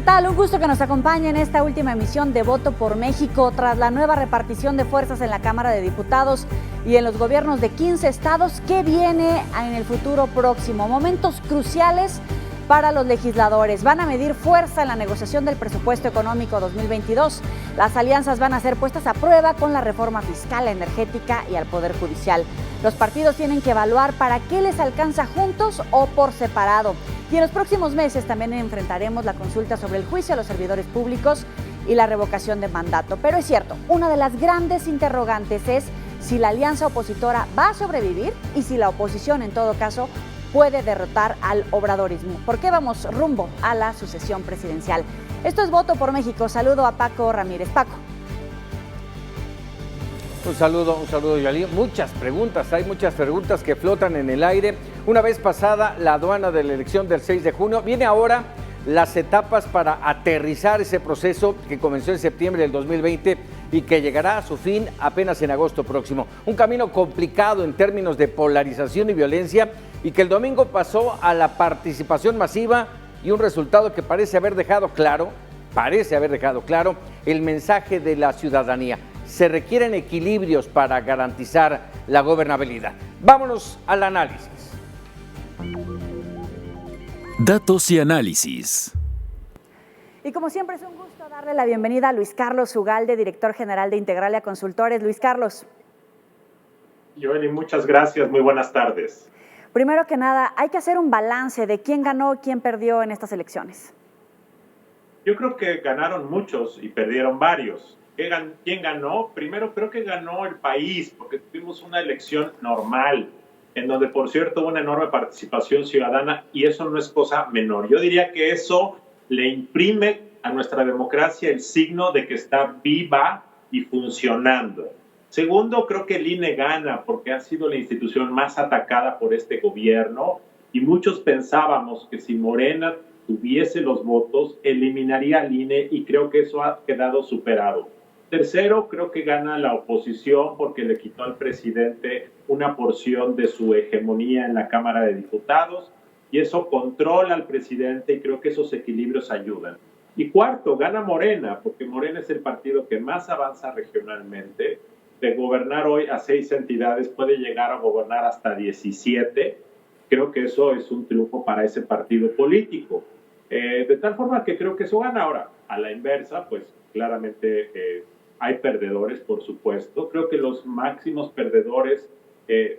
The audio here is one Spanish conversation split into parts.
tal? Un gusto que nos acompañe en esta última emisión de Voto por México. Tras la nueva repartición de fuerzas en la Cámara de Diputados y en los gobiernos de 15 estados, ¿qué viene en el futuro próximo? Momentos cruciales para los legisladores. Van a medir fuerza en la negociación del presupuesto económico 2022. Las alianzas van a ser puestas a prueba con la reforma fiscal, energética y al Poder Judicial. Los partidos tienen que evaluar para qué les alcanza juntos o por separado. Y en los próximos meses también enfrentaremos la consulta sobre el juicio a los servidores públicos y la revocación de mandato. Pero es cierto, una de las grandes interrogantes es si la alianza opositora va a sobrevivir y si la oposición, en todo caso, puede derrotar al obradorismo. ¿Por qué vamos rumbo a la sucesión presidencial? Esto es Voto por México. Saludo a Paco Ramírez. Paco. Un saludo, Yali. Hay muchas preguntas que flotan en el aire. Una vez pasada la aduana de la elección del 6 de junio, viene ahora las etapas para aterrizar ese proceso que comenzó en septiembre del 2020 y que llegará a su fin apenas en agosto próximo. Un camino complicado en términos de polarización y violencia y que el domingo pasó a la participación masiva y un resultado que parece haber dejado claro el mensaje de la ciudadanía. Se requieren equilibrios para garantizar la gobernabilidad. Vámonos al análisis. Datos y análisis. Y como siempre es un gusto darle la bienvenida a Luis Carlos Ugalde, director general de Integralia Consultores. Luis Carlos. Joely, muchas gracias. Muy buenas tardes. Primero que nada, hay que hacer un balance de quién ganó y quién perdió en estas elecciones. Yo creo que ganaron muchos y perdieron varios. ¿Quién ganó? Primero creo que ganó el país, porque tuvimos una elección normal, en donde, por cierto, hubo una enorme participación ciudadana, y eso no es cosa menor. Yo diría que eso le imprime a nuestra democracia el signo de que está viva y funcionando. Segundo, creo que el INE gana, porque ha sido la institución más atacada por este gobierno, y muchos pensábamos que si Morena tuviese los votos, eliminaría al INE, y creo que eso ha quedado superado. Tercero, creo que gana la oposición porque le quitó al presidente una porción de su hegemonía en la Cámara de Diputados y eso controla al presidente y creo que esos equilibrios ayudan. Y cuarto, gana Morena porque Morena es el partido que más avanza regionalmente. De gobernar hoy a 6 entidades puede llegar a gobernar hasta 17. Creo que eso es un triunfo para ese partido político. De tal forma que creo que eso gana. Ahora, a la inversa, pues claramente hay perdedores, por supuesto. Creo que los máximos perdedores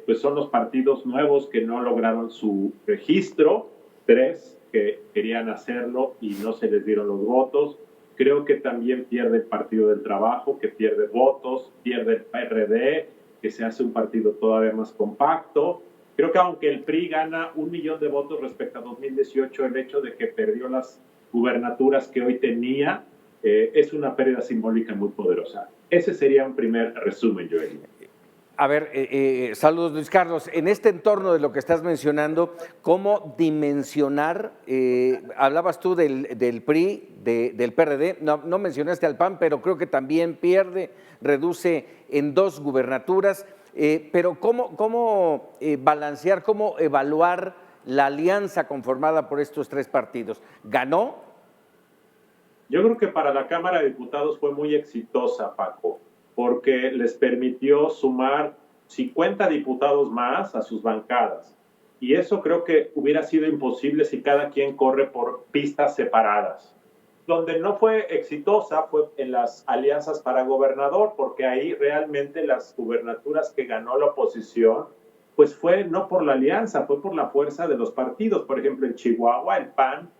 pues son los partidos nuevos que no lograron su registro, 3 que querían hacerlo y no se les dieron los votos. Creo que también pierde el Partido del Trabajo, que pierde votos, pierde el PRD, que se hace un partido todavía más compacto. Creo que aunque el PRI gana 1 millón de votos respecto a 2018, el hecho de que perdió las gubernaturas que hoy tenía es una pérdida simbólica muy poderosa. Ese sería un primer resumen, Joel. A ver, saludos Luis Carlos. En este entorno de lo que estás mencionando, ¿cómo dimensionar? Hablabas tú del PRI, del PRD, no mencionaste al PAN, pero creo que también pierde, reduce en 2 gubernaturas. Pero ¿cómo balancear, cómo evaluar la alianza conformada por estos 3 partidos? ¿Ganó? Yo creo que para la Cámara de Diputados fue muy exitosa, Paco, porque les permitió sumar 50 diputados más a sus bancadas. Y eso creo que hubiera sido imposible si cada quien corre por pistas separadas. Donde no fue exitosa fue en las alianzas para gobernador, porque ahí realmente las gubernaturas que ganó la oposición, pues fue no por la alianza, fue por la fuerza de los partidos. Por ejemplo, en Chihuahua, el PAN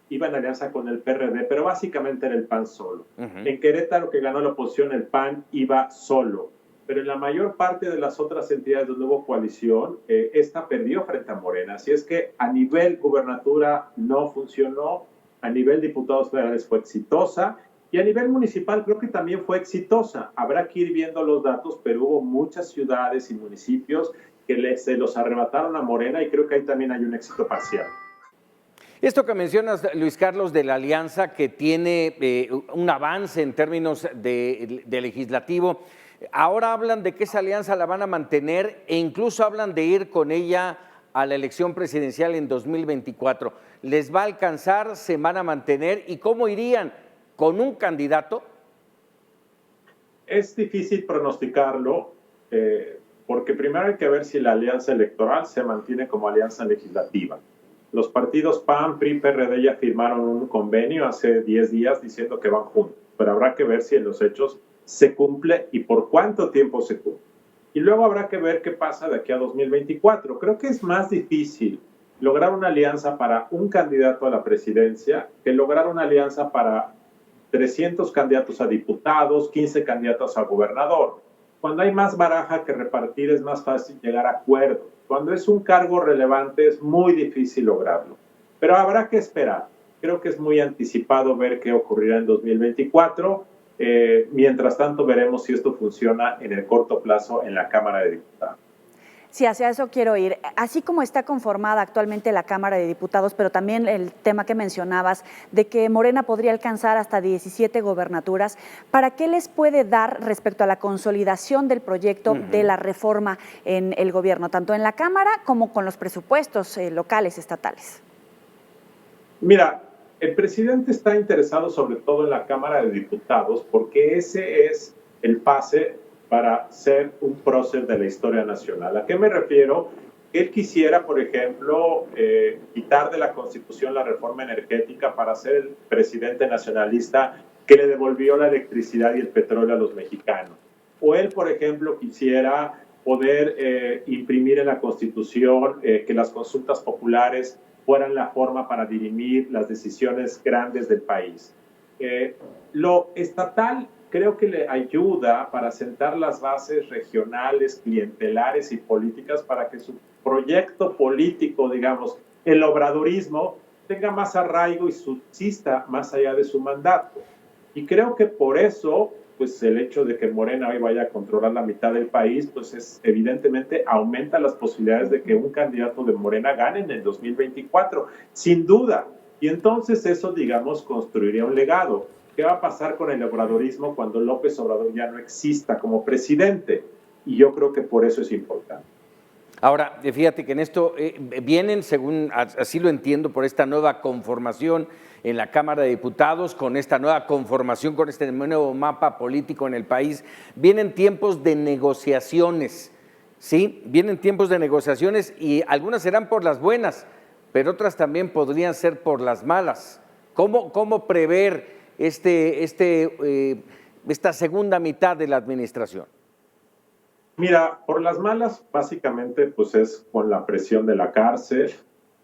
iba en alianza con el PRD, pero básicamente era el PAN solo. En Querétaro, que ganó la oposición, el PAN iba solo. Pero en la mayor parte de las otras entidades donde hubo coalición, esta perdió frente a Morena. Así es que a nivel gubernatura no funcionó, a nivel diputados federales fue exitosa, y a nivel municipal creo que también fue exitosa. Habrá que ir viendo los datos, pero hubo muchas ciudades y municipios que se los arrebataron a Morena, y creo que ahí también hay un éxito parcial. Esto que mencionas, Luis Carlos, de la alianza que tiene un avance en términos de legislativo, ahora hablan de que esa alianza la van a mantener e incluso hablan de ir con ella a la elección presidencial en 2024. ¿Les va a alcanzar? ¿Se van a mantener? ¿Y cómo irían? ¿Con un candidato? Es difícil pronosticarlo, porque primero hay que ver si la alianza electoral se mantiene como alianza legislativa. Los partidos PAN, PRI, PRD ya firmaron un convenio hace 10 días diciendo que van juntos, pero habrá que ver si en los hechos se cumple y por cuánto tiempo se cumple. Y luego habrá que ver qué pasa de aquí a 2024. Creo que es más difícil lograr una alianza para un candidato a la presidencia que lograr una alianza para 300 candidatos a diputados, 15 candidatos a gobernador. Cuando hay más baraja que repartir es más fácil llegar a acuerdos. Cuando es un cargo relevante es muy difícil lograrlo. Pero habrá que esperar. Creo que es muy anticipado ver qué ocurrirá en 2024. Mientras tanto, veremos si esto funciona en el corto plazo en la Cámara de Diputados. Sí, hacia eso quiero ir. Así como está conformada actualmente la Cámara de Diputados, pero también el tema que mencionabas de que Morena podría alcanzar hasta 17 gobernaturas, ¿para qué les puede dar respecto a la consolidación del proyecto de la reforma en el gobierno, tanto en la Cámara como con los presupuestos locales, estatales? Mira, el presidente está interesado sobre todo en la Cámara de Diputados porque ese es el pase para ser un prócer de la historia nacional. ¿A qué me refiero? Él quisiera, por ejemplo, quitar de la Constitución la reforma energética para ser el presidente nacionalista que le devolvió la electricidad y el petróleo a los mexicanos. O él, por ejemplo, quisiera poder imprimir en la Constitución que las consultas populares fueran la forma para dirimir las decisiones grandes del país. Lo estatal creo que le ayuda para sentar las bases regionales, clientelares y políticas para que su proyecto político, digamos, el obradorismo, tenga más arraigo y subsista más allá de su mandato. Y creo que por eso, pues el hecho de que Morena hoy vaya a controlar la mitad del país, pues es evidentemente aumenta las posibilidades de que un candidato de Morena gane en el 2024, sin duda. Y entonces eso, digamos, construiría un legado. ¿Qué va a pasar con el obradorismo cuando López Obrador ya no exista como presidente? Y yo creo que por eso es importante. Ahora, fíjate que en esto vienen, según así lo entiendo, por esta nueva conformación en la Cámara de Diputados, con esta nueva conformación, con este nuevo mapa político en el país, vienen tiempos de negociaciones, ¿sí? Vienen tiempos de negociaciones y algunas serán por las buenas, pero otras también podrían ser por las malas. ¿Cómo prever esta segunda mitad de la administración? Mira, por las malas, básicamente, pues es con la presión de la cárcel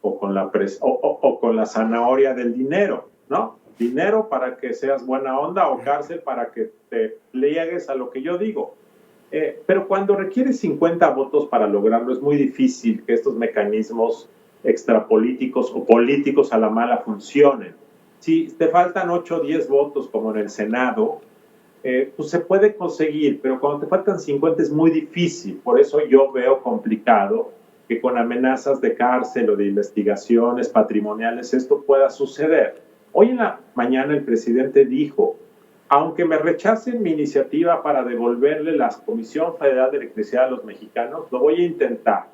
o con la zanahoria del dinero, ¿no? Dinero para que seas buena onda o cárcel para que te pliegues a lo que yo digo. Pero cuando requieres 50 votos para lograrlo, es muy difícil que estos mecanismos extrapolíticos o políticos a la mala funcionen. Si te faltan 8 o 10 votos, como en el Senado, pues se puede conseguir, pero cuando te faltan 50 es muy difícil. Por eso yo veo complicado que con amenazas de cárcel o de investigaciones patrimoniales esto pueda suceder. Hoy en la mañana el presidente dijo, aunque me rechacen mi iniciativa para devolverle la Comisión Federal de Electricidad a los mexicanos, lo voy a intentar,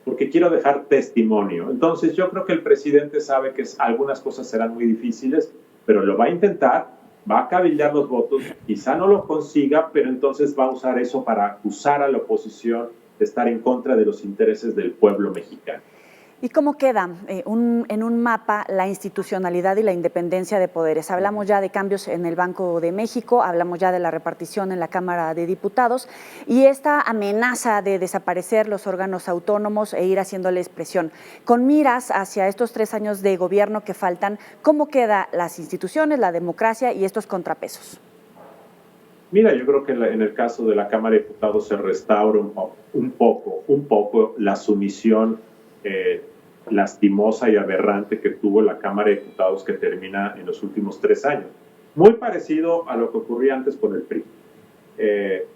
porque quiero dejar testimonio. Entonces yo creo que el presidente sabe que algunas cosas serán muy difíciles, pero lo va a intentar, va a cabildear los votos, quizá no lo consiga, pero entonces va a usar eso para acusar a la oposición de estar en contra de los intereses del pueblo mexicano. ¿Y cómo queda en un mapa la institucionalidad y la independencia de poderes? Hablamos ya de cambios en el Banco de México, hablamos ya de la repartición en la Cámara de Diputados y esta amenaza de desaparecer los órganos autónomos e ir haciéndoles presión. Con miras hacia estos 3 años de gobierno que faltan, ¿cómo quedan las instituciones, la democracia y estos contrapesos? Mira, yo creo que en el caso de la Cámara de Diputados se restaura un poco la sumisión lastimosa y aberrante que tuvo la Cámara de Diputados que termina en los últimos 3 años. Muy parecido a lo que ocurría antes con el PRI.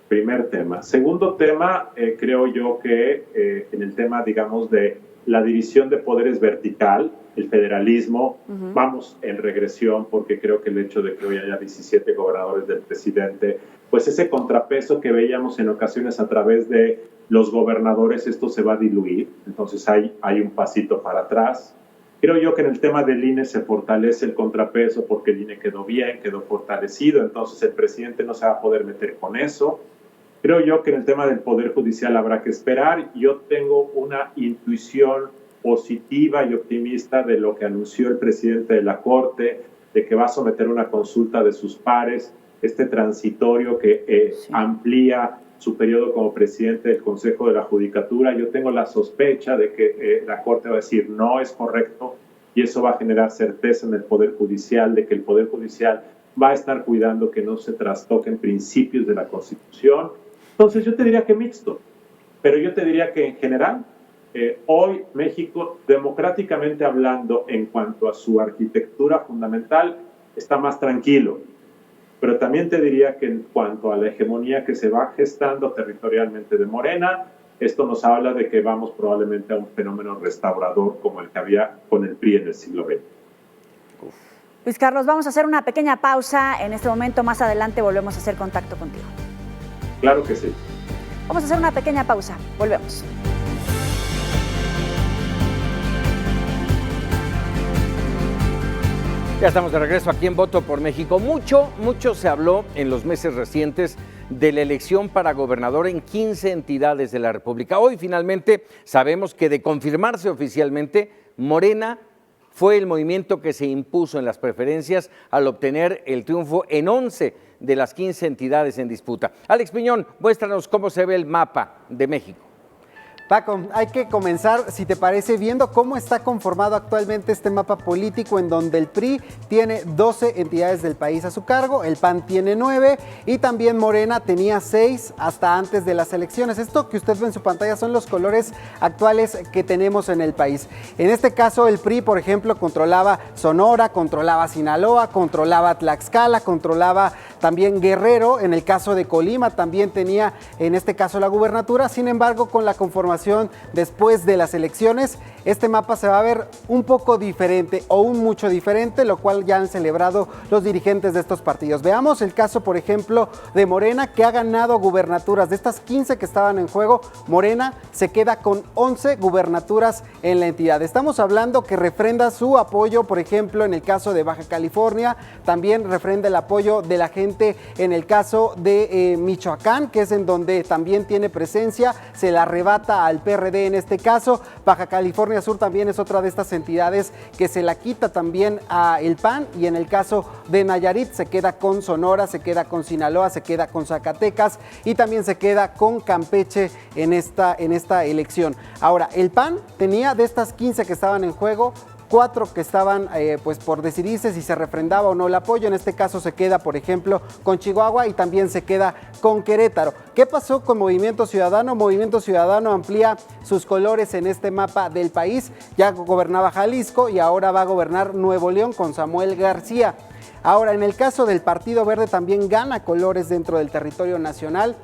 Primer tema. Segundo tema, creo yo que en el tema, digamos, de la división de poderes vertical, el federalismo, vamos en regresión porque creo que el hecho de que hoy haya 17 gobernadores del presidente pues ese contrapeso que veíamos en ocasiones a través de los gobernadores, esto se va a diluir, entonces hay un pasito para atrás. Creo yo que en el tema del INE se fortalece el contrapeso porque el INE quedó bien, quedó fortalecido, entonces el presidente no se va a poder meter con eso. Creo yo que en el tema del Poder Judicial habrá que esperar. Yo tengo una intuición positiva y optimista de lo que anunció el presidente de la Corte, de que va a someter una consulta de sus pares, este transitorio que amplía su periodo como presidente del Consejo de la Judicatura. Yo tengo la sospecha de que la Corte va a decir no es correcto y eso va a generar certeza en el Poder Judicial, de que el Poder Judicial va a estar cuidando que no se trastoquen principios de la Constitución. Entonces yo te diría que mixto, pero yo te diría que en general, hoy México, democráticamente hablando, en cuanto a su arquitectura fundamental, está más tranquilo. Pero también te diría que en cuanto a la hegemonía que se va gestando territorialmente de Morena, esto nos habla de que vamos probablemente a un fenómeno restaurador como el que había con el PRI en el siglo XX. Luis Carlos, vamos a hacer una pequeña pausa en este momento. Más adelante volvemos a hacer contacto contigo. Claro que sí. Vamos a hacer una pequeña pausa. Volvemos. Ya estamos de regreso aquí en Voto por México. Mucho se habló en los meses recientes de la elección para gobernador en 15 entidades de la República. Hoy finalmente sabemos que, de confirmarse oficialmente, Morena fue el movimiento que se impuso en las preferencias al obtener el triunfo en 11 de las 15 entidades en disputa. Alex Piñón, muéstranos cómo se ve el mapa de México. Paco, hay que comenzar, si te parece, viendo cómo está conformado actualmente este mapa político, en donde el PRI tiene 12 entidades del país a su cargo, el PAN tiene 9 y también Morena tenía 6 hasta antes de las elecciones. Esto que usted ve en su pantalla son los colores actuales que tenemos en el país. En este caso, el PRI, por ejemplo, controlaba Sonora, controlaba Sinaloa, controlaba Tlaxcala, controlaba también Guerrero. En el caso de Colima también tenía, en este caso, la gubernatura. Sin embargo, con la conformación después de las elecciones, este mapa se va a ver un poco diferente o un mucho diferente, lo cual ya han celebrado los dirigentes de estos partidos. Veamos el caso, por ejemplo, de Morena, que ha ganado gubernaturas. De estas 15 que estaban en juego, Morena se queda con 11 gubernaturas en la entidad. Estamos hablando que refrenda su apoyo, por ejemplo, en el caso de Baja California, también refrenda el apoyo de la gente en el caso de Michoacán, que es en donde también tiene presencia, se la arrebata al PRD en este caso. Baja California Sur también es otra de estas entidades que se la quita también a el PAN, y en el caso de Nayarit se queda con Sonora, se queda con Sinaloa, se queda con Zacatecas y también se queda con Campeche en esta elección. Ahora, el PAN tenía, de estas 15 que estaban en juego, 4 que estaban pues por decidirse si se refrendaba o no el apoyo. En este caso se queda, por ejemplo, con Chihuahua y también se queda con Querétaro. ¿Qué pasó con Movimiento Ciudadano? Movimiento Ciudadano amplía sus colores en este mapa del país. Ya gobernaba Jalisco y ahora va a gobernar Nuevo León con Samuel García. Ahora, en el caso del Partido Verde, también gana colores dentro del territorio nacional.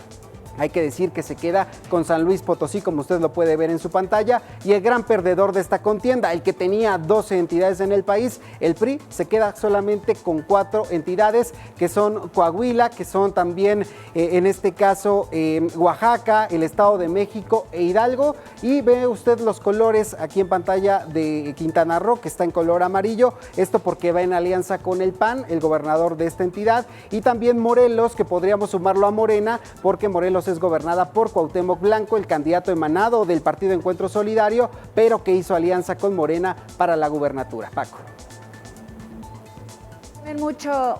Hay que decir que se queda con San Luis Potosí, como usted lo puede ver en su pantalla, y el gran perdedor de esta contienda, el que tenía 12 entidades en el país, el PRI, se queda solamente con 4 entidades, que son Coahuila, que son también, en este caso, Oaxaca, el Estado de México e Hidalgo, y ve usted los colores aquí en pantalla de Quintana Roo, que está en color amarillo, esto porque va en alianza con el PAN, el gobernador de esta entidad, y también Morelos, que podríamos sumarlo a Morena, porque Morelos es gobernada por Cuauhtémoc Blanco, el candidato emanado del Partido Encuentro Solidario, pero que hizo alianza con Morena para la gubernatura. Paco.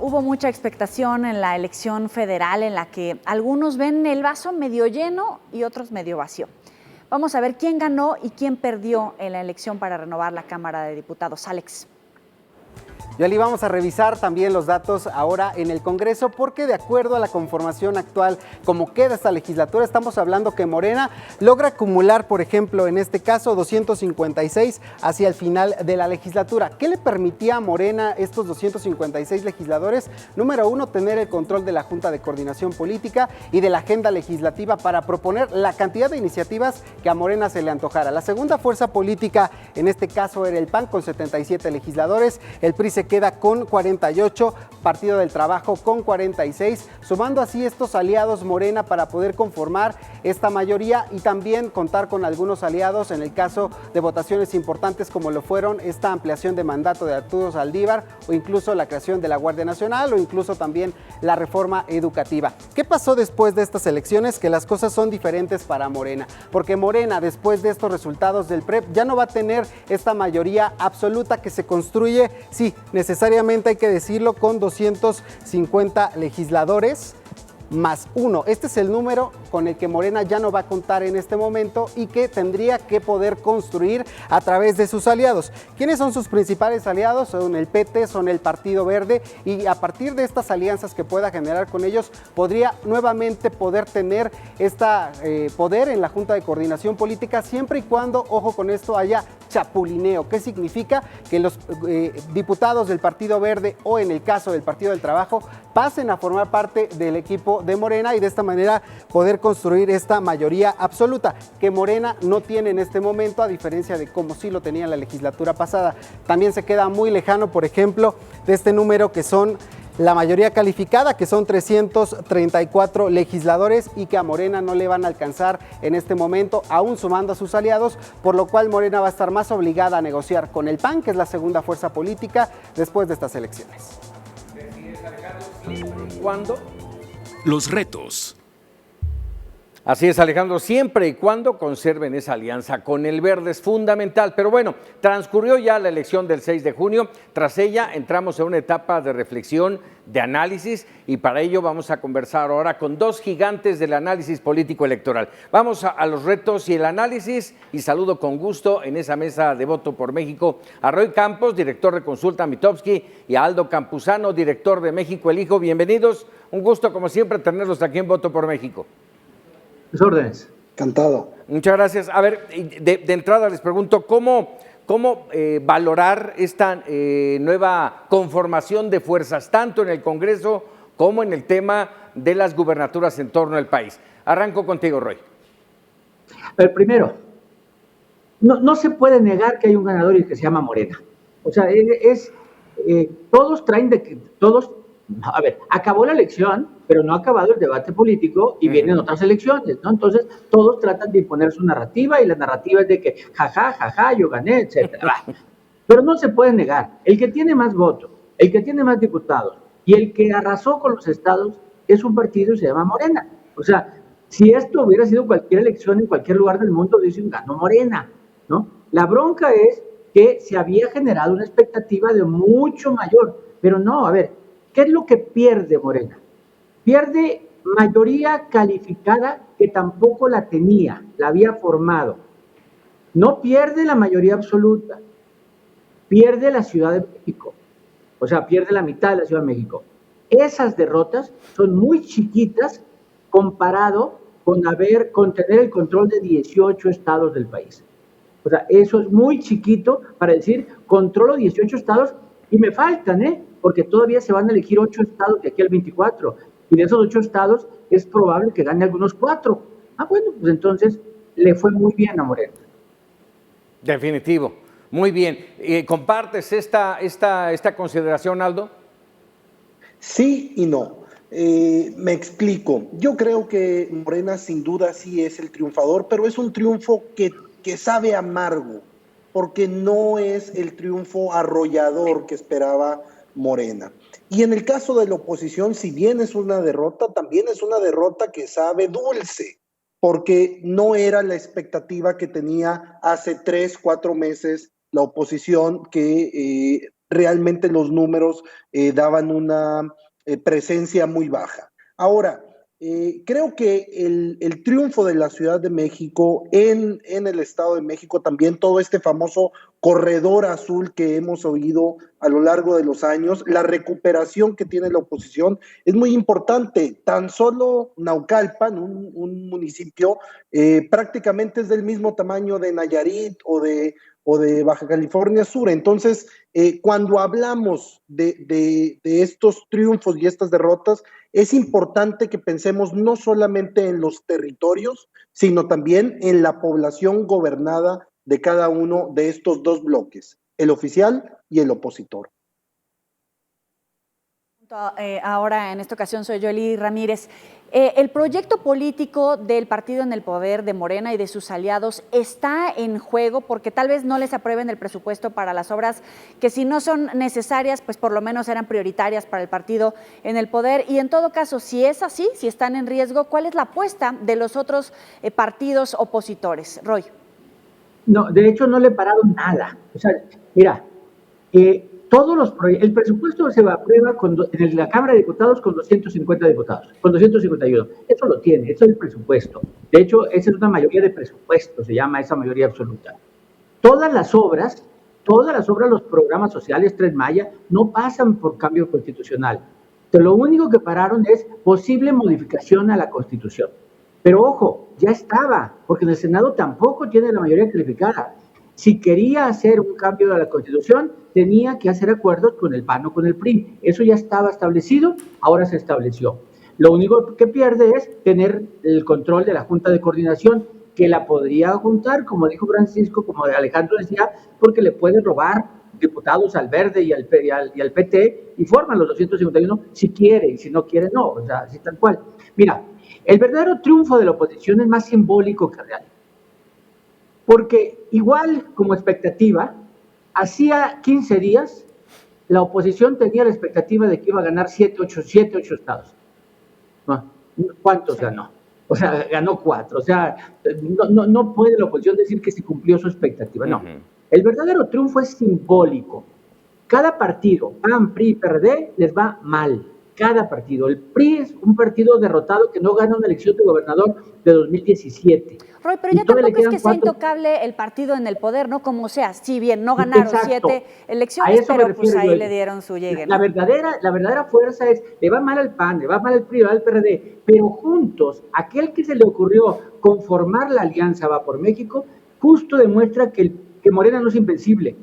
Hubo mucha expectación en la elección federal, en la que algunos ven el vaso medio lleno y otros medio vacío. Vamos a ver quién ganó y quién perdió en la elección para renovar la Cámara de Diputados. Alex. Yoli, vamos a revisar también los datos ahora en el Congreso, porque de acuerdo a la conformación actual, como queda esta legislatura, estamos hablando que Morena logra acumular, por ejemplo, en este caso, 256 hacia el final de la legislatura. ¿Qué le permitía a Morena estos 256 legisladores? Número 1, tener el control de la Junta de Coordinación Política y de la agenda legislativa para proponer la cantidad de iniciativas que a Morena se le antojara. La segunda fuerza política, en este caso, era el PAN, con 77 legisladores. El PRI se se queda con 48, Partido del Trabajo con 46, sumando así estos aliados Morena para poder conformar esta mayoría y también contar con algunos aliados en el caso de votaciones importantes como lo fueron esta ampliación de mandato de Arturo Saldívar o incluso la creación de la Guardia Nacional o incluso también la reforma educativa. ¿Qué pasó después de estas elecciones? Que las cosas son diferentes para Morena, porque Morena después de estos resultados del PREP ya no va a tener esta mayoría absoluta que se construye, sí, necesariamente hay que decirlo, con 250 legisladores más uno. Este es el número con el que Morena ya no va a contar en este momento y que tendría que poder construir a través de sus aliados. ¿Quiénes son sus principales aliados? Son el PT, son el Partido Verde, y a partir de estas alianzas que pueda generar con ellos, podría nuevamente poder tener poder en la Junta de Coordinación Política, siempre y cuando, ojo con esto, haya chapulineo. ¿Qué significa? Que los diputados del Partido Verde o en el caso del Partido del Trabajo pasen a formar parte del equipo de Morena y de esta manera poder construir esta mayoría absoluta que Morena no tiene en este momento, a diferencia de como sí lo tenía en la legislatura pasada. También se queda muy lejano, por ejemplo, de este número que son la mayoría calificada, que son 334 legisladores y que a Morena no le van a alcanzar en este momento, aún sumando a sus aliados, por lo cual Morena va a estar más obligada a negociar con el PAN, que es la segunda fuerza política después de estas elecciones. ¿Cuándo? Los retos. Así es, Alejandro, siempre y cuando conserven esa alianza con el Verde es fundamental. Pero bueno, transcurrió ya la elección del 6 de junio. Tras ella entramos en una etapa de reflexión, de análisis, y para ello vamos a conversar ahora con dos gigantes del análisis político electoral. Vamos a los retos y el análisis, y saludo con gusto en esa mesa de Voto por México a Roy Campos, director de Consulta Mitofsky, y a Aldo Campuzano, director de México Elijo. Bienvenidos, un gusto como siempre tenerlos aquí en Voto por México. Órdenes. Encantado. Muchas gracias. A ver, de entrada les pregunto, ¿cómo valorar esta nueva conformación de fuerzas, tanto en el Congreso como en el tema de las gubernaturas en torno al país? Arranco contigo, Roy. Primero, no se puede negar que hay un ganador y que se llama Morena. O sea, todos traen de que todos... A ver, acabó la elección, pero no ha acabado el debate político y vienen otras elecciones, ¿no? Entonces, todos tratan de imponer su narrativa y la narrativa es de que jaja, yo gané, etcétera. Pero no se puede negar, el que tiene más votos, el que tiene más diputados y el que arrasó con los estados es un partido y se llama Morena. O sea, si esto hubiera sido cualquier elección en cualquier lugar del mundo, dicen ganó Morena, ¿no? La bronca es que se había generado una expectativa de mucho mayor, pero no, a ver, ¿qué es lo que pierde Morena? Pierde mayoría calificada que tampoco la tenía, la había formado. No pierde la mayoría absoluta, pierde la Ciudad de México, o sea, pierde la mitad de la Ciudad de México. Esas derrotas son muy chiquitas comparado con tener el control de 18 estados del país. O sea, eso es muy chiquito para decir, controlo 18 estados y me faltan, porque todavía se van a elegir 8 estados de aquí al 24, y de esos 8 estados es probable que gane algunos 4. Bueno, pues entonces le fue muy bien a Morena. Definitivo, muy bien. ¿Compartes esta consideración, Aldo? Sí y no. Me explico. Yo creo que Morena sin duda sí es el triunfador, pero es un triunfo que sabe amargo, porque no es el triunfo arrollador que esperaba Morena. Y en el caso de la oposición, si bien es una derrota, también es una derrota que sabe dulce, porque no era la expectativa que tenía hace 3-4 meses la oposición, que realmente los números daban una presencia muy baja. Ahora, creo que el triunfo de la Ciudad de México en el Estado de México, también todo este famoso corredor azul que hemos oído a lo largo de los años, la recuperación que tiene la oposición es muy importante. Tan solo Naucalpan, un municipio prácticamente es del mismo tamaño de Nayarit o de Baja California Sur. Entonces, cuando hablamos de estos triunfos y estas derrotas, es importante que pensemos no solamente en los territorios, sino también en la población gobernada de cada uno de estos dos bloques, el oficial y el opositor. Ahora, en esta ocasión, soy Joely Ramírez. ¿El proyecto político del partido en el poder de Morena y de sus aliados está en juego? Porque tal vez no les aprueben el presupuesto para las obras que, si no son necesarias, pues por lo menos eran prioritarias para el partido en el poder. Y en todo caso, si es así, si están en riesgo, ¿cuál es la apuesta de los otros partidos opositores? Roy. No, de hecho no le pararon nada. O sea, mira, el presupuesto se aprueba en la Cámara de Diputados con 250 diputados, con 251. Eso lo tiene, eso es el presupuesto. De hecho, esa es una mayoría de presupuesto, se llama esa mayoría absoluta. Todas las obras, los programas sociales, Tren Maya, no pasan por cambio constitucional. Pero lo único que pararon es posible modificación a la Constitución. Pero ojo, ya estaba, porque en el Senado tampoco tiene la mayoría calificada. Si quería hacer un cambio de la Constitución, tenía que hacer acuerdos con el PAN o con el PRI. Eso ya estaba establecido, ahora se estableció. Lo único que pierde es tener el control de la Junta de Coordinación, que la podría juntar, como dijo Francisco, como Alejandro decía, porque le puede robar diputados al Verde y al PT y forman los 251 si quiere, y si no quiere, no. O sea, así tal cual. Mira, el verdadero triunfo de la oposición es más simbólico que real. Porque igual como expectativa, hacía 15 días la oposición tenía la expectativa de que iba a ganar 7, 8 estados. ¿Cuántos ganó? O sea, ganó 4. O sea, no puede la oposición decir que se cumplió su expectativa. No. El verdadero triunfo es simbólico. Cada partido, PAN, PRI, PRD, les va mal. Cada partido. El PRI es un partido derrotado que no gana una elección de gobernador de 2017. Roy, pero ya tampoco es que sea intocable el partido en el poder, ¿no? Como sea, si bien no ganaron 7 elecciones, pero pues ahí le dieron su llegue, ¿no? La verdadera fuerza es, le va mal al PAN, le va mal al PRI, le va al PRD, pero juntos, aquel que se le ocurrió conformar la alianza Va por México, justo demuestra que Morena no es invencible.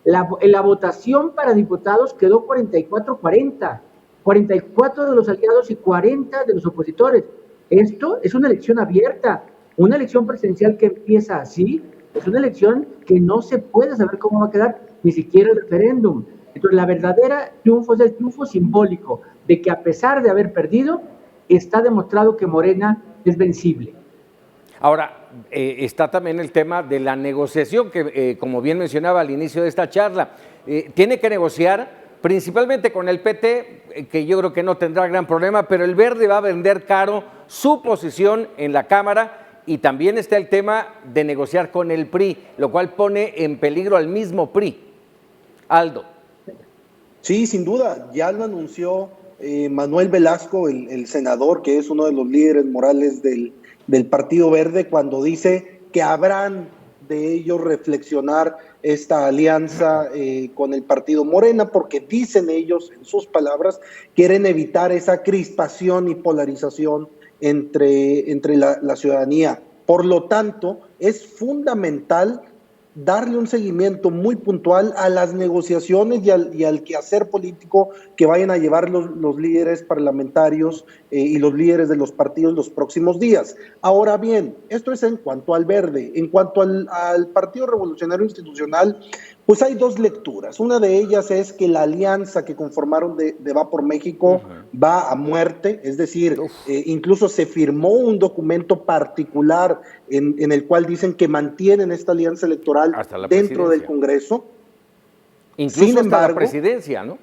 La votación para diputados quedó 44-40. 44 de los aliados y 40 de los opositores. Esto es una elección abierta, una elección presidencial que empieza así, es una elección que no se puede saber cómo va a quedar, ni siquiera el referéndum. Entonces, la verdadera triunfo es el triunfo simbólico, de que a pesar de haber perdido, está demostrado que Morena es vencible. Ahora, está también el tema de la negociación, que como bien mencionaba al inicio de esta charla, tiene que negociar principalmente con el PT, que yo creo que no tendrá gran problema, pero el Verde va a vender caro su posición en la Cámara, y también está el tema de negociar con el PRI, lo cual pone en peligro al mismo PRI. Aldo. Sí, sin duda, ya lo anunció Manuel Velasco, el senador, que es uno de los líderes morales del Partido Verde, cuando dice que habrán de ellos reflexionar esta alianza con el partido Morena, porque dicen ellos, en sus palabras, quieren evitar esa crispación y polarización entre la ciudadanía. Por lo tanto, es fundamental darle un seguimiento muy puntual a las negociaciones y al quehacer político que vayan a llevar los líderes parlamentarios y los líderes de los partidos los próximos días. Ahora bien, esto es en cuanto al Verde. En cuanto al Partido Revolucionario Institucional, pues hay dos lecturas. Una de ellas es que la alianza que conformaron de Va por México va a muerte, es decir, incluso se firmó un documento particular en el cual dicen que mantienen esta alianza electoral dentro del Congreso. Incluso sin embargo, hasta la presidencia, ¿no?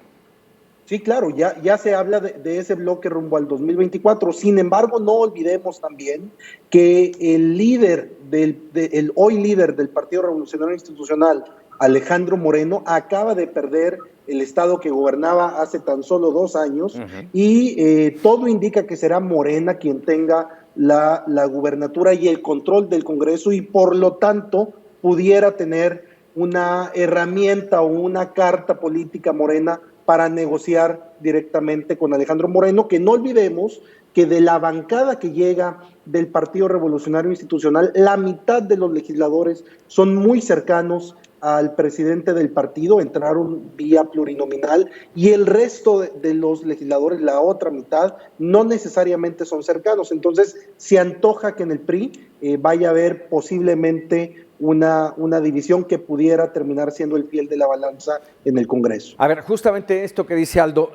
Sí, claro, ya se habla de ese bloque rumbo al 2024. Sin embargo, no olvidemos también que el líder el hoy líder del Partido Revolucionario Institucional, Alejandro Moreno, acaba de perder el estado que gobernaba hace tan solo 2 años, y todo indica que será Morena quien tenga la gubernatura y el control del Congreso, y por lo tanto pudiera tener una herramienta o una carta política Morena para negociar directamente con Alejandro Moreno, que no olvidemos que de la bancada que llega del Partido Revolucionario Institucional, la mitad de los legisladores son muy cercanos al presidente del partido, entraron vía plurinominal, y el resto de los legisladores, la otra mitad, no necesariamente son cercanos. Entonces, se antoja que en el PRI vaya a haber posiblemente una división que pudiera terminar siendo el fiel de la balanza en el Congreso. A ver, justamente esto que dice Aldo,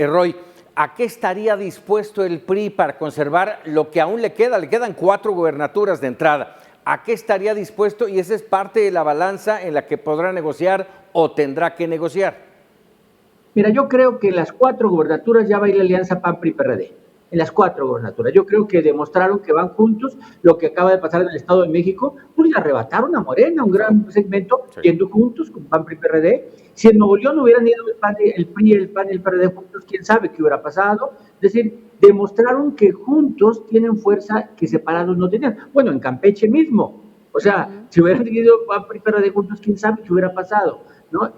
Roy, ¿A qué estaría dispuesto el PRI para conservar lo que aún le queda? Le quedan 4 gubernaturas de entrada. ¿A qué estaría dispuesto? Y esa es parte de la balanza en la que podrá negociar o tendrá que negociar. Mira, yo creo que en las 4 gubernaturas ya va a ir la alianza PAN-PRI-PRD. En las 4 gubernaturas. Yo creo que demostraron que van juntos. Lo que acaba de pasar en el Estado de México, pues le arrebataron a Morena un gran segmento, yendo juntos con PAN-PRI-PRD. Si en Nuevo León hubieran ido el PRI, el PAN y el PRD juntos, quién sabe qué hubiera pasado. Es decir, demostraron que juntos tienen fuerza que separados no tenían. Bueno, en Campeche mismo. O sea, si hubieran ido PAN-PRI-PRD juntos, quién sabe qué hubiera pasado, ¿no?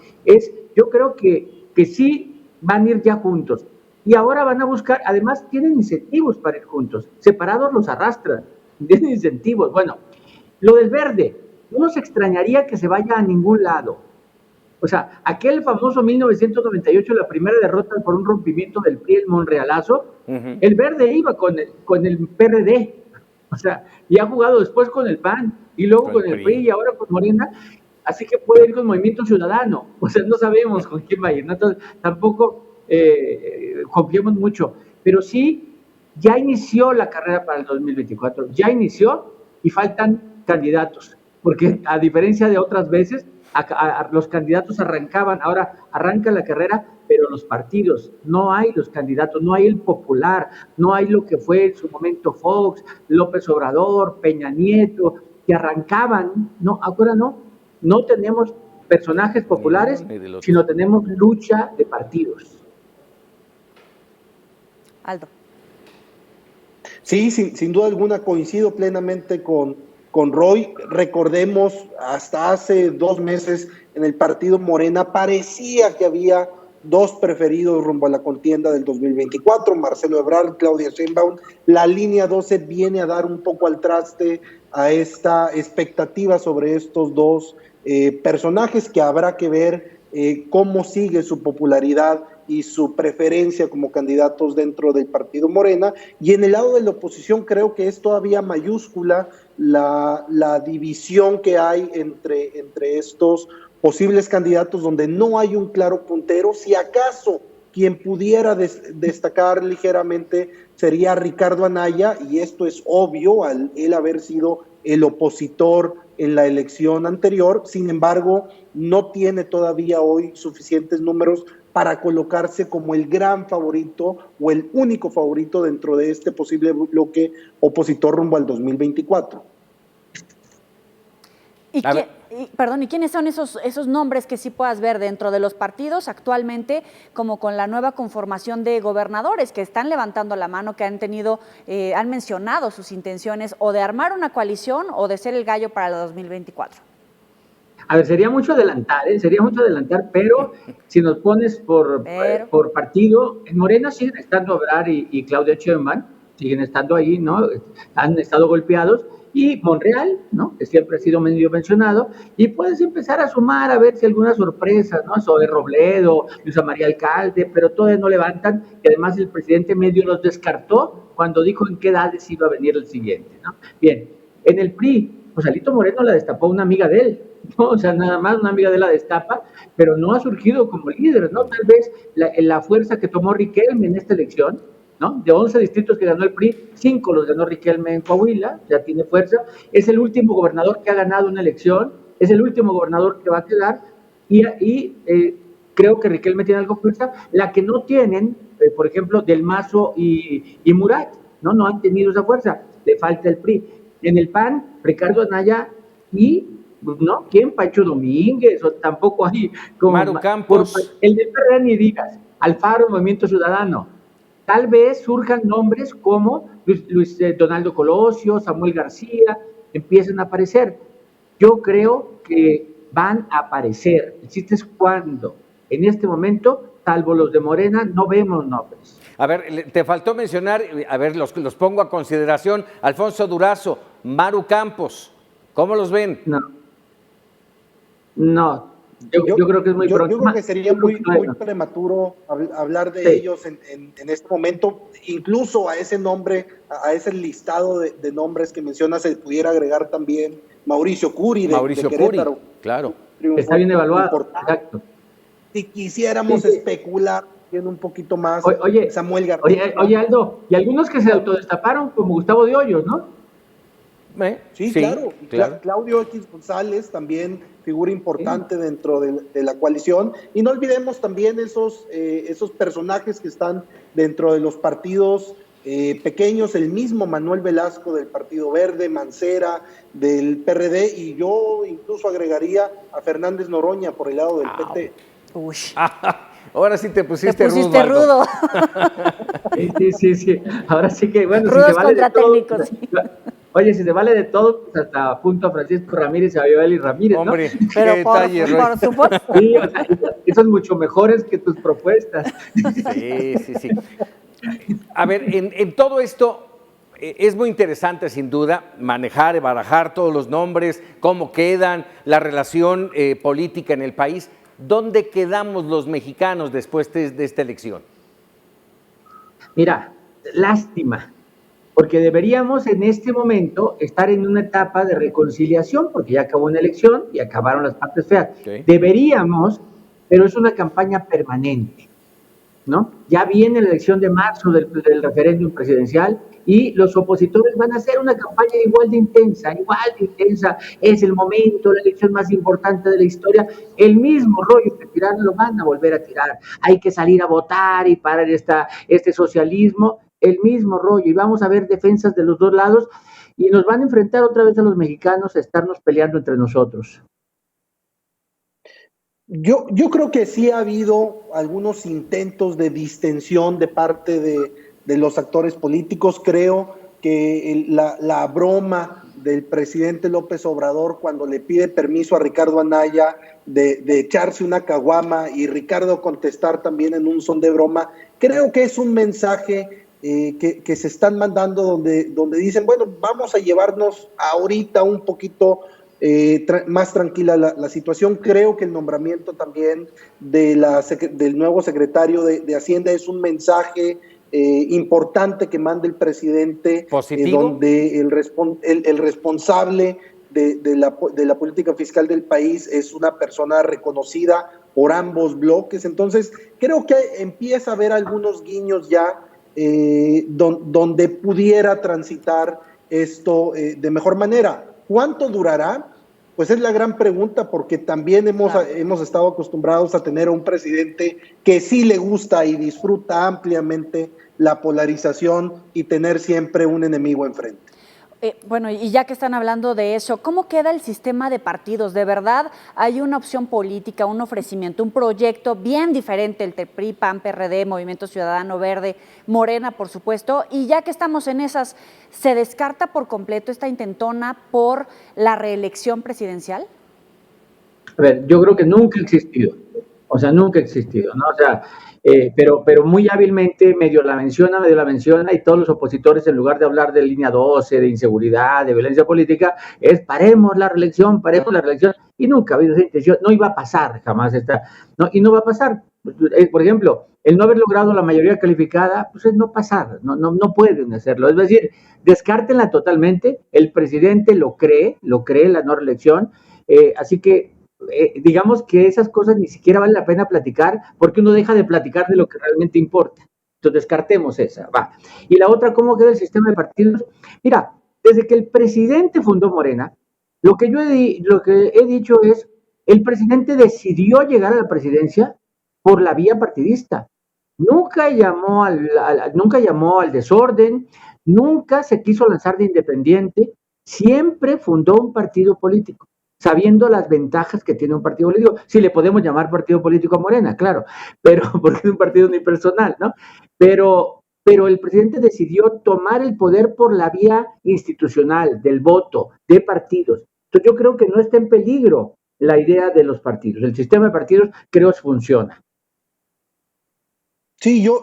Yo creo que sí van a ir ya juntos. Y ahora van a buscar, además tienen incentivos para ir juntos, separados los arrastran, tienen incentivos. Bueno, lo del verde, no nos extrañaría que se vaya a ningún lado. O sea, aquel famoso 1998, la primera derrota por un rompimiento del PRI, el Monrealazo, el verde iba con el PRD, o sea, y ha jugado después con el PAN, y luego con el PRI y ahora con Morena, así que puede ir con Movimiento Ciudadano, o sea, no sabemos con quién va a ir, ¿no? Entonces, tampoco confiemos mucho, pero sí, ya inició la carrera para el 2024, ya inició y faltan candidatos, porque a diferencia de otras veces, los candidatos arrancaban, ahora arranca la carrera, pero los partidos, no hay los candidatos, no hay el popular, no hay lo que fue en su momento Fox, López Obrador, Peña Nieto, que arrancaban, no, ahora no tenemos personajes populares, sino tenemos lucha de partidos. Aldo. Sí, sin duda alguna coincido plenamente con Roy. Recordemos, hasta hace 2 meses en el partido Morena parecía que había 2 preferidos rumbo a la contienda del 2024, Marcelo Ebrard, Claudia Sheinbaum. La línea 12 viene a dar un poco al traste a esta expectativa sobre estos 2 personajes, que habrá que ver cómo sigue su popularidad y su preferencia como candidatos dentro del partido Morena. Y en el lado de la oposición creo que es todavía mayúscula la división que hay entre estos posibles candidatos, donde no hay un claro puntero. Si acaso quien pudiera destacar ligeramente sería Ricardo Anaya, y esto es obvio al él haber sido el opositor en la elección anterior. Sin embargo, no tiene todavía hoy suficientes números para colocarse como el gran favorito o el único favorito dentro de este posible bloque opositor rumbo al 2024. ¿Y quiénes son esos nombres que sí puedas ver dentro de los partidos actualmente, como con la nueva conformación de gobernadores que están levantando la mano, que han mencionado sus intenciones o de armar una coalición o de ser el gallo para el 2024? A ver, sería mucho adelantar, pero si nos pones por partido, en Morena siguen estando Ebrard y Claudia Sheinbaum, siguen estando ahí, ¿no? Han estado golpeados, y Monreal, ¿no? Que siempre ha sido medio mencionado, y puedes empezar a sumar a ver si alguna sorpresa, ¿no? Zoe Robledo, Luisa María Alcalde, pero todavía no levantan, y además el presidente medio los descartó cuando dijo en qué edades iba a venir el siguiente, ¿no? Bien, en el PRI, pues Alito Moreno la destapó una amiga de él, ¿no? O sea, nada más una amiga de él la destapa, pero no ha surgido como líder, ¿no? Tal vez la fuerza que tomó Riquelme en esta elección, ¿no? De 11 distritos que ganó el PRI, 5 los ganó Riquelme en Coahuila, ya tiene fuerza, es el último gobernador que ha ganado una elección, es el último gobernador que va a quedar, y creo que Riquelme tiene algo de fuerza. La que no tienen, por ejemplo, Del Mazo y Murat, no han tenido esa fuerza, le falta el PRI. En el PAN, Ricardo Anaya y, ¿no? ¿Quién? Pancho Domínguez, o tampoco hay como Maru Campos. El de PRD ni digas, Alfaro, Movimiento Ciudadano. Tal vez surjan nombres como Luis Donaldo Colosio, Samuel García, empiecen a aparecer. Yo creo que van a aparecer. El chiste es cuándo. En este momento, salvo los de Morena, no vemos nombres. A ver, te faltó mencionar, a ver, los pongo a consideración, Alfonso Durazo, Maru Campos, ¿cómo los ven? No. Yo creo que es muy pronto. Yo creo que sería muy prematuro hablar de ellos en este momento. Incluso a ese nombre, a ese listado de nombres que mencionas, se pudiera agregar también Mauricio Curi de Querétaro. Claro. Está bien evaluado. Exacto. Si quisiéramos especular, tiene un poquito más Oye, Samuel García. oye, Aldo, y algunos que se autodestaparon, como Gustavo de Hoyos, ¿no? Sí, claro. Claudio X González, también figura importante dentro de la coalición. Y no olvidemos también esos personajes que están dentro de los partidos pequeños, el mismo Manuel Velasco del Partido Verde, Mancera del PRD, y yo incluso agregaría a Fernández Noroña por el lado del PT. Uy. Ahora sí te pusiste rudo. Sí. Ahora sí que, bueno, rudos si se vale contra de todo, técnicos. Oye, si se vale de todo, pues hasta apunto a Francisco Ramírez y a Abel y Ramírez, ¿no? Hombre, Pero qué detalle, Roy. por supuesto. Sí, o sea, son mucho mejores que tus propuestas. Sí. A ver, en todo esto es muy interesante, sin duda, manejar, barajar todos los nombres, cómo quedan, la relación política en el país. ¿Dónde quedamos los mexicanos después de esta elección? Mira, lástima, porque deberíamos en este momento estar en una etapa de reconciliación, porque ya acabó una elección y acabaron las partes feas. Okay. Deberíamos, pero es una campaña permanente, ¿no? Ya viene la elección de marzo del referéndum presidencial y los opositores van a hacer una campaña igual de intensa, es el momento, la elección más importante de la historia, el mismo rollo que tiraron lo van a volver a tirar, hay que salir a votar y parar este socialismo, el mismo rollo, y vamos a ver defensas de los dos lados y nos van a enfrentar otra vez a los mexicanos a estarnos peleando entre nosotros. Yo creo que sí ha habido algunos intentos de distensión de parte de los actores políticos. Creo que la broma del presidente López Obrador cuando le pide permiso a Ricardo Anaya de echarse una caguama y Ricardo contestar también en un son de broma, creo que es un mensaje que se están mandando donde dicen, bueno, vamos a llevarnos ahorita un poquito más tranquila la situación. Creo que el nombramiento también del nuevo secretario de Hacienda es un mensaje importante que manda el presidente, donde el responsable de la política fiscal del país es una persona reconocida por ambos bloques. Entonces creo que empieza a haber algunos guiños ya donde pudiera transitar esto de mejor manera. ¿Cuánto durará? Pues es la gran pregunta, porque también hemos estado acostumbrados a tener a un presidente que sí le gusta y disfruta ampliamente la polarización y tener siempre un enemigo enfrente. Bueno, y ya que están hablando de eso, ¿cómo queda el sistema de partidos? ¿De verdad hay una opción política, un ofrecimiento, un proyecto bien diferente, el PRI, PAN, PRD, Movimiento Ciudadano Verde, Morena, por supuesto? Y ya que estamos en esas, ¿se descarta por completo esta intentona por la reelección presidencial? A ver, yo creo que nunca ha existido, ¿no? O sea, pero muy hábilmente medio la menciona, y todos los opositores, en lugar de hablar de línea 12, de inseguridad, de violencia política, paremos la reelección, y nunca ha habido esa intención, no iba a pasar jamás y no va a pasar. Por ejemplo, el no haber logrado la mayoría calificada, pues es no pasar, no pueden hacerlo, es decir, descártenla totalmente, el presidente lo cree la no reelección, así que digamos que esas cosas ni siquiera vale la pena platicar, porque uno deja de platicar de lo que realmente importa. Entonces descartemos esa, va. Y la otra, ¿cómo queda el sistema de partidos? Mira, desde que el presidente fundó Morena, lo que he dicho es, el presidente decidió llegar a la presidencia por la vía partidista. Nunca llamó al desorden, nunca se quiso lanzar de independiente, siempre fundó un partido político, sabiendo las ventajas que tiene un partido político. Si le podemos llamar partido político a Morena, claro, pero porque es un partido unipersonal, ¿no? Pero el presidente decidió tomar el poder por la vía institucional, del voto, de partidos. Entonces yo creo que no está en peligro la idea de los partidos. El sistema de partidos creo que funciona. Sí, yo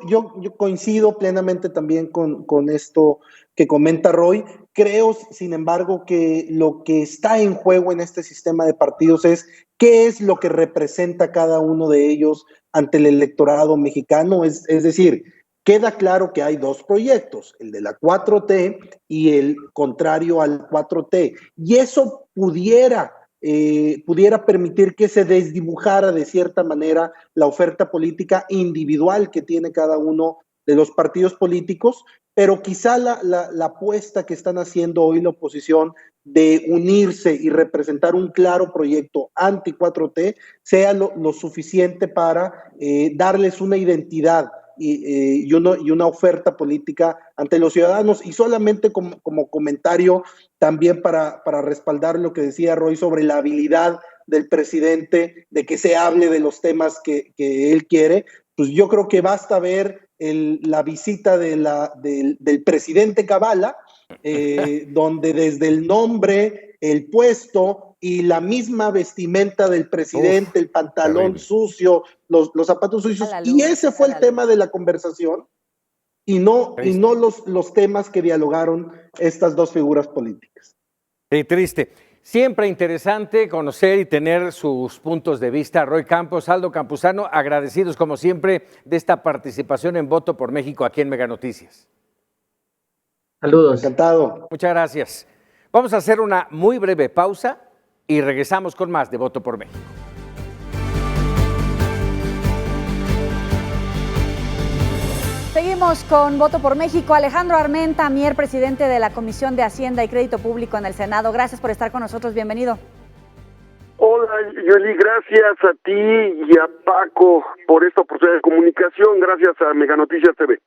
coincido plenamente también con esto que comenta Roy. Creo, sin embargo, que lo que está en juego en este sistema de partidos es qué es lo que representa cada uno de ellos ante el electorado mexicano. Es decir, queda claro que hay dos proyectos, el de la 4T y el contrario al 4T. Y eso pudiera pudiera permitir que se desdibujara de cierta manera la oferta política individual que tiene cada uno de los partidos políticos, pero quizá la apuesta que están haciendo hoy la oposición de unirse y representar un claro proyecto anti-4T sea lo suficiente para darles una identidad y una oferta política ante los ciudadanos. Y solamente como comentario también para respaldar lo que decía Roy sobre la habilidad del presidente de que se hable de los temas que él quiere, pues yo creo que basta ver la visita del presidente Kavala, donde desde el nombre, el puesto y la misma vestimenta del presidente, el pantalón terrible. sucio, los zapatos sucios, y ese fue el tema de la conversación y no los temas que dialogaron estas dos figuras políticas. Sí, triste. Siempre interesante conocer y tener sus puntos de vista. Roy Campos, Aldo Campuzano, agradecidos como siempre de esta participación en Voto por México aquí en Mega Noticias. Saludos. Encantado. Muchas gracias. Vamos a hacer una muy breve pausa y regresamos con más de Voto por México. Seguimos con Voto por México. Alejandro Armenta Mier, presidente de la Comisión de Hacienda y Crédito Público en el Senado. Gracias por estar con nosotros. Bienvenido. Hola, Yoli, gracias a ti y a Paco por esta oportunidad de comunicación. Gracias a Mega Noticias TV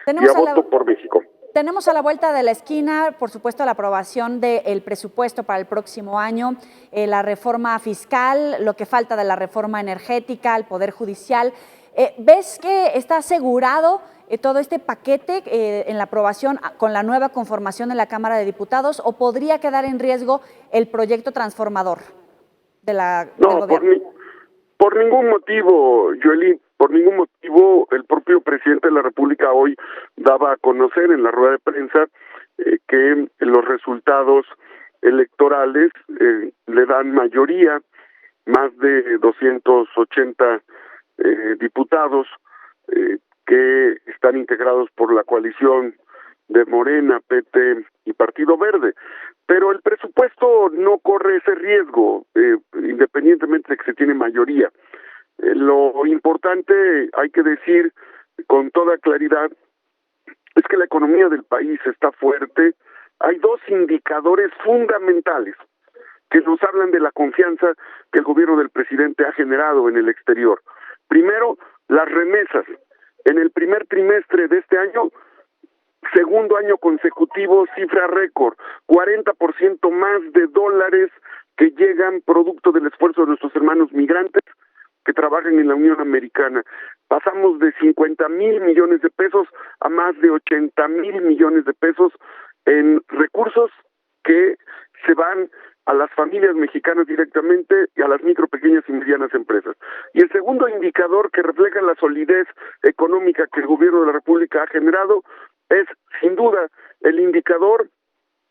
y a Voto por México. Tenemos a la vuelta de la esquina, por supuesto, la aprobación del presupuesto para el próximo año, la reforma fiscal, lo que falta de la reforma energética, el Poder Judicial. ¿Ves que está asegurado todo este paquete en la aprobación con la nueva conformación de la Cámara de Diputados o podría quedar en riesgo el proyecto transformador del gobierno? Por ningún motivo, Yoli, por ningún motivo. El propio presidente de la República hoy daba a conocer en la rueda de prensa que los resultados electorales le dan mayoría, más de 280 diputados que están integrados por la coalición de Morena, PT y Partido Verde. Pero el presupuesto no corre ese riesgo, independientemente de que se tiene mayoría. Lo importante, hay que decir con toda claridad, es que la economía del país está fuerte. Hay dos indicadores fundamentales que nos hablan de la confianza que el gobierno del presidente ha generado en el exterior. Primero, las remesas. En el primer trimestre de este año, segundo año consecutivo, cifra récord, 40% más de dólares que llegan producto del esfuerzo de nuestros hermanos migrantes que trabajan en la Unión Americana. Pasamos de 50,000 millones de pesos a más de 80,000 millones de pesos en recursos que se van a las familias mexicanas directamente y a las micro, pequeñas y medianas empresas. Y el segundo indicador que refleja la solidez económica que el gobierno de la República ha generado es, sin duda, el indicador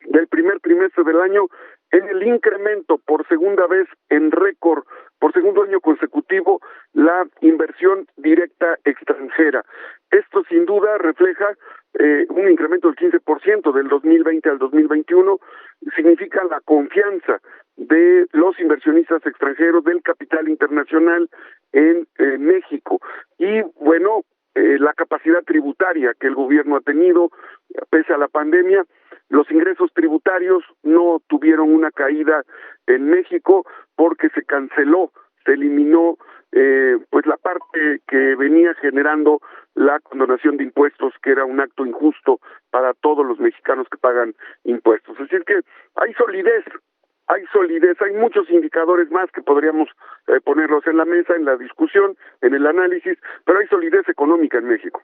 del primer trimestre del año en el incremento por segunda vez en récord, por segundo año consecutivo, la inversión directa extranjera. Esto sin duda refleja un incremento del 15% del 2020 al 2021, significa la confianza de los inversionistas extranjeros, del capital internacional en México. Y bueno, la capacidad tributaria que el gobierno ha tenido, pese a la pandemia, los ingresos tributarios no tuvieron una caída en México porque se canceló, se eliminó pues la parte que venía generando la condonación de impuestos, que era un acto injusto para todos los mexicanos que pagan impuestos. Así es que hay solidez, hay muchos indicadores más que podríamos ponerlos en la mesa, en la discusión, en el análisis, pero hay solidez económica en México.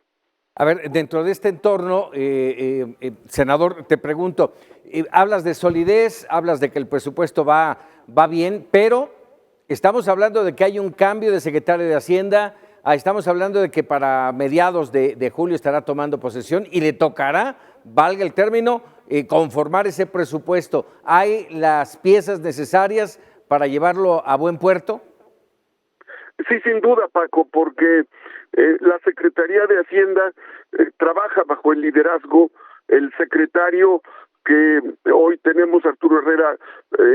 A ver, dentro de este entorno, senador, te pregunto, hablas de solidez, hablas de que el presupuesto va bien, pero estamos hablando de que hay un cambio de secretario de Hacienda, estamos hablando de que para mediados de julio estará tomando posesión y le tocará, valga el término, conformar ese presupuesto. ¿Hay las piezas necesarias para llevarlo a buen puerto? Sí, sin duda, Paco, porque la Secretaría de Hacienda trabaja bajo el liderazgo, el secretario que hoy tenemos. Arturo Herrera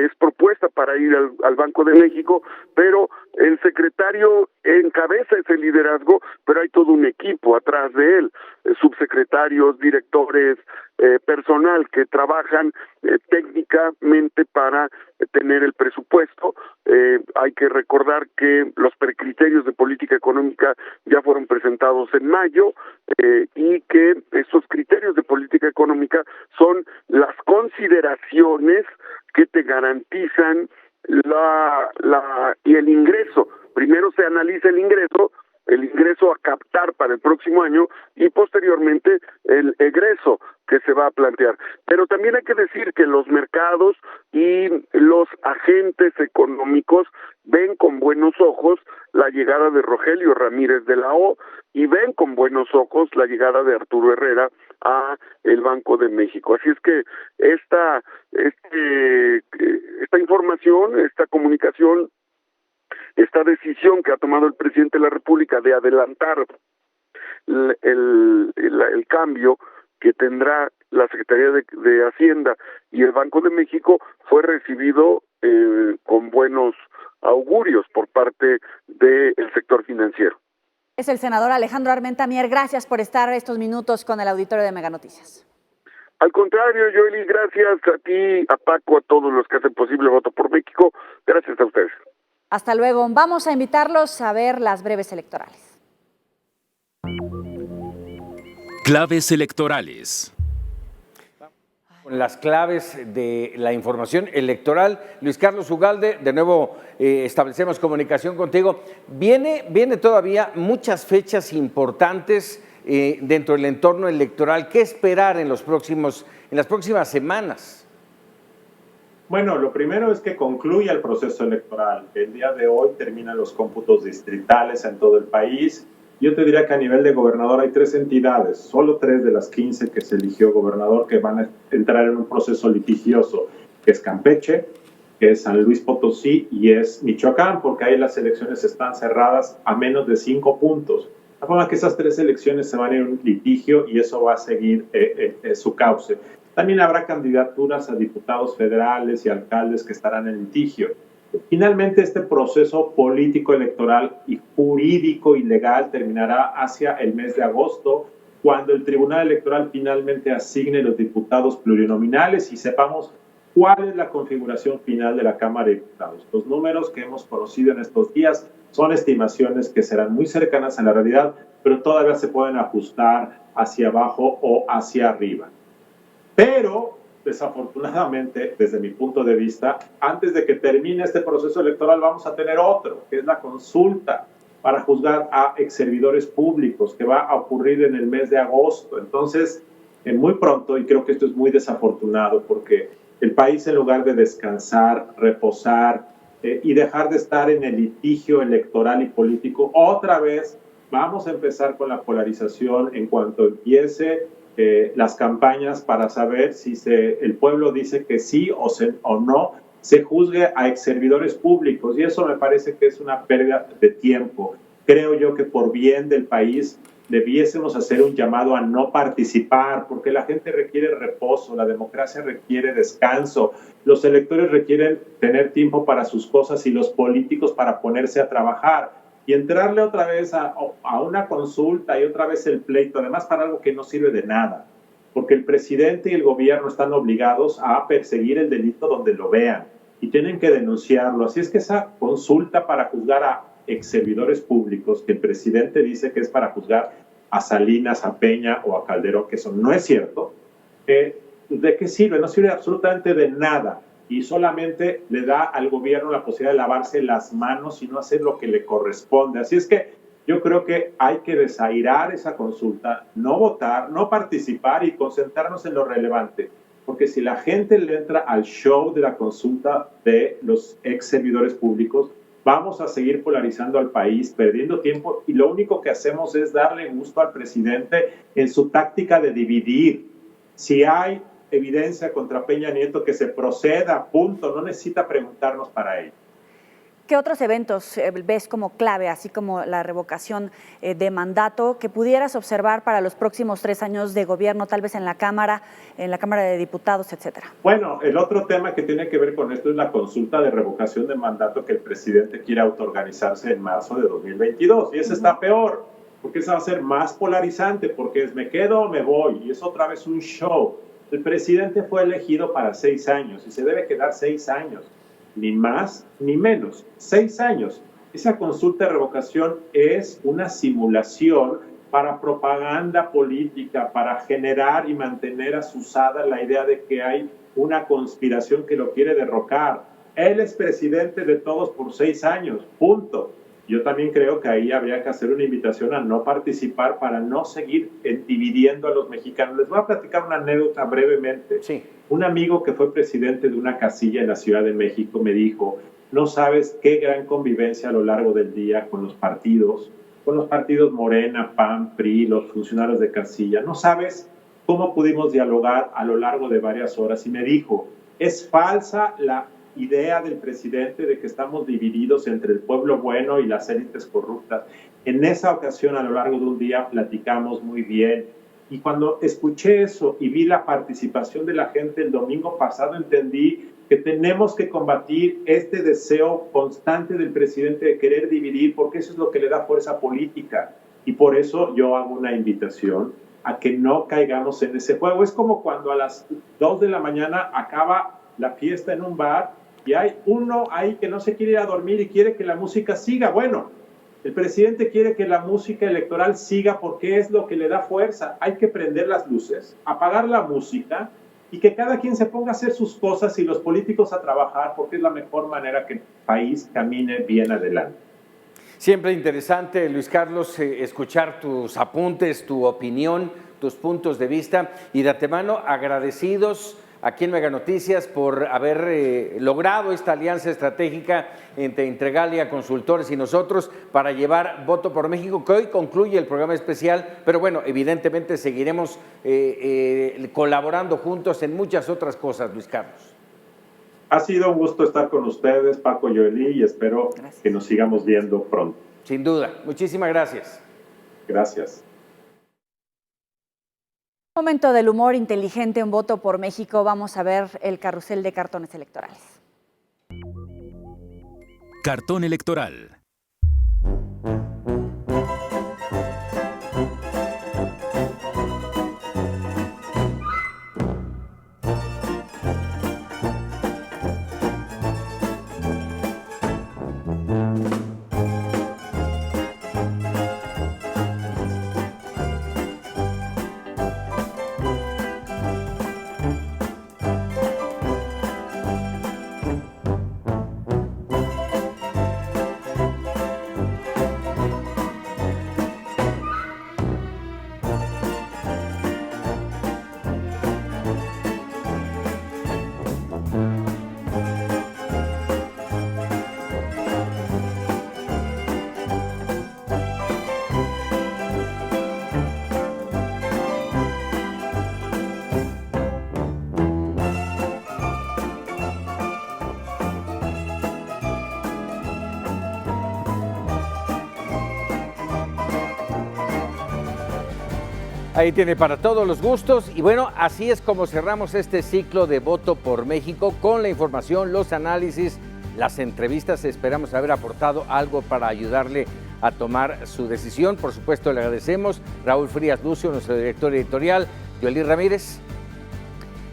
es propuesta para ir al Banco de México, pero el secretario encabeza ese liderazgo, pero hay todo un equipo atrás de él, subsecretarios, directores, personal que trabajan técnicamente para tener el presupuesto. Hay que recordar que los precriterios de política económica ya fueron presentados en mayo, y que esos criterios de política económica son las consideraciones que te garantizan y el ingreso. Primero se analiza el ingreso a captar para el próximo año, y posteriormente el egreso que se va a plantear. Pero también hay que decir que los mercados y los agentes económicos ven con buenos ojos la llegada de Rogelio Ramírez de la O, y ven con buenos ojos la llegada de Arturo Herrera a el Banco de México. Así es que esta información, esta comunicación, esta decisión que ha tomado el presidente de la República de adelantar el cambio que tendrá la Secretaría de Hacienda y el Banco de México fue recibido con buenos augurios por parte del sector financiero. Es el senador Alejandro Armenta Mier. Gracias por estar estos minutos con el auditorio de Mega Noticias. Al contrario, Joely, gracias a ti, a Paco, a todos los que hacen posible Voto por México. Gracias a ustedes. Hasta luego. Vamos a invitarlos a ver las breves electorales. Claves electorales. Con las claves de la información electoral. Luis Carlos Ugalde, de nuevo establecemos comunicación contigo. Viene todavía muchas fechas importantes dentro del entorno electoral. ¿Qué esperar en las próximas semanas? Bueno, lo primero es que concluya el proceso electoral. El día de hoy terminan los cómputos distritales en todo el país. Yo te diría que a nivel de gobernador hay 3 entidades, solo 3 de las 15 que se eligió gobernador que van a entrar en un proceso litigioso, que es Campeche, que es San Luis Potosí y es Michoacán, porque ahí las elecciones están cerradas a menos de 5 puntos. De forma que esas 3 elecciones se van a ir a un litigio y eso va a seguir su cauce. También habrá candidaturas a diputados federales y alcaldes que estarán en litigio. Finalmente, este proceso político, electoral y jurídico y legal terminará hacia el mes de agosto, cuando el Tribunal Electoral finalmente asigne los diputados plurinominales y sepamos cuál es la configuración final de la Cámara de Diputados. Los números que hemos conocido en estos días son estimaciones que serán muy cercanas a la realidad, pero todavía se pueden ajustar hacia abajo o hacia arriba. Pero desafortunadamente, desde mi punto de vista, antes de que termine este proceso electoral vamos a tener otro, que es la consulta para juzgar a exservidores públicos, que va a ocurrir en el mes de agosto. Entonces, muy pronto, y creo que esto es muy desafortunado, porque el país, en lugar de descansar, reposar y dejar de estar en el litigio electoral y político, otra vez vamos a empezar con la polarización en cuanto empiece las campañas para saber si el pueblo dice que sí o no se juzgue a exservidores públicos, y eso me parece que es una pérdida de tiempo. Creo yo que por bien del país debiésemos hacer un llamado a no participar, porque la gente requiere reposo, la democracia requiere descanso, los electores requieren tener tiempo para sus cosas y los políticos para ponerse a trabajar. Y entrarle otra vez a una consulta y otra vez el pleito, además para algo que no sirve de nada, porque el presidente y el gobierno están obligados a perseguir el delito donde lo vean y tienen que denunciarlo. Así es que esa consulta para juzgar a exservidores públicos, que el presidente dice que es para juzgar a Salinas, a Peña o a Calderón, que eso no es cierto, ¿de qué sirve? No sirve absolutamente de nada. Y solamente le da al gobierno la posibilidad de lavarse las manos y no hacer lo que le corresponde. Así es que yo creo que hay que desairar esa consulta, no votar, no participar y concentrarnos en lo relevante. Porque si la gente le entra al show de la consulta de los ex servidores públicos, vamos a seguir polarizando al país, perdiendo tiempo, y lo único que hacemos es darle gusto al presidente en su táctica de dividir. Si hay evidencia contra Peña Nieto, que se proceda, punto, no necesita preguntarnos para ello. ¿Qué otros eventos ves como clave, así como la revocación de mandato, que pudieras observar para los próximos 3 años de gobierno, tal vez en la Cámara de Diputados, etcétera? Bueno, el otro tema que tiene que ver con esto es la consulta de revocación de mandato que el presidente quiere autoorganizarse en marzo de 2022. Y esa está peor, porque esa va a ser más polarizante, porque es me quedo o me voy, y es otra vez un show. El presidente fue elegido para 6 años y se debe quedar 6 años. Ni más ni menos, 6 años. Esa consulta de revocación es una simulación para propaganda política, para generar y mantener asusada la idea de que hay una conspiración que lo quiere derrocar. Él es presidente de todos por 6 años, punto. Yo también creo que ahí habría que hacer una invitación a no participar para no seguir dividiendo a los mexicanos. Les voy a platicar una anécdota brevemente. Sí. Un amigo que fue presidente de una casilla en la Ciudad de México me dijo, no sabes qué gran convivencia a lo largo del día con los partidos Morena, PAN, PRI, los funcionarios de casilla. No sabes cómo pudimos dialogar a lo largo de varias horas. Y me dijo, es falsa la idea del presidente de que estamos divididos entre el pueblo bueno y las élites corruptas. En esa ocasión, a lo largo de un día, platicamos muy bien. Y cuando escuché eso y vi la participación de la gente el domingo pasado, entendí que tenemos que combatir este deseo constante del presidente de querer dividir, porque eso es lo que le da fuerza política. Y por eso yo hago una invitación a que no caigamos en ese juego. Es como cuando a las 2 de la mañana acaba la fiesta en un bar y hay uno ahí que no se quiere ir a dormir y quiere que la música siga. Bueno, el presidente quiere que la música electoral siga porque es lo que le da fuerza. Hay que prender las luces, apagar la música y que cada quien se ponga a hacer sus cosas y los políticos a trabajar, porque es la mejor manera que el país camine bien adelante. Siempre interesante, Luis Carlos, escuchar tus apuntes, tu opinión, tus puntos de vista, y de antemano agradecidos aquí en Mega Noticias por haber logrado esta alianza estratégica entre Integralia Consultores y nosotros para llevar Voto por México, que hoy concluye el programa especial, pero bueno, evidentemente seguiremos colaborando juntos en muchas otras cosas, Luis Carlos. Ha sido un gusto estar con ustedes, Paco, Joely, y espero que nos sigamos viendo pronto. Sin duda. Muchísimas gracias. Gracias. Momento del humor inteligente en Voto por México. Vamos a ver el carrusel de cartones electorales. Cartón electoral. Ahí tiene para todos los gustos y bueno, así es como cerramos este ciclo de Voto por México con la información, los análisis, las entrevistas. Esperamos haber aportado algo para ayudarle a tomar su decisión. Por supuesto, le agradecemos. Raúl Frías Lucio, nuestro director editorial, Joely Ramírez.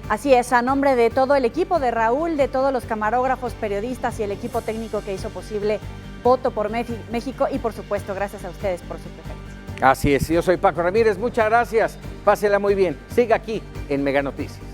Así es, a nombre de todo el equipo de Raúl, de todos los camarógrafos, periodistas y el equipo técnico que hizo posible Voto por México y por supuesto, gracias a ustedes por su preferencia. Así es, yo soy Paco Ramírez, muchas gracias, pásela muy bien, siga aquí en Mega Noticias.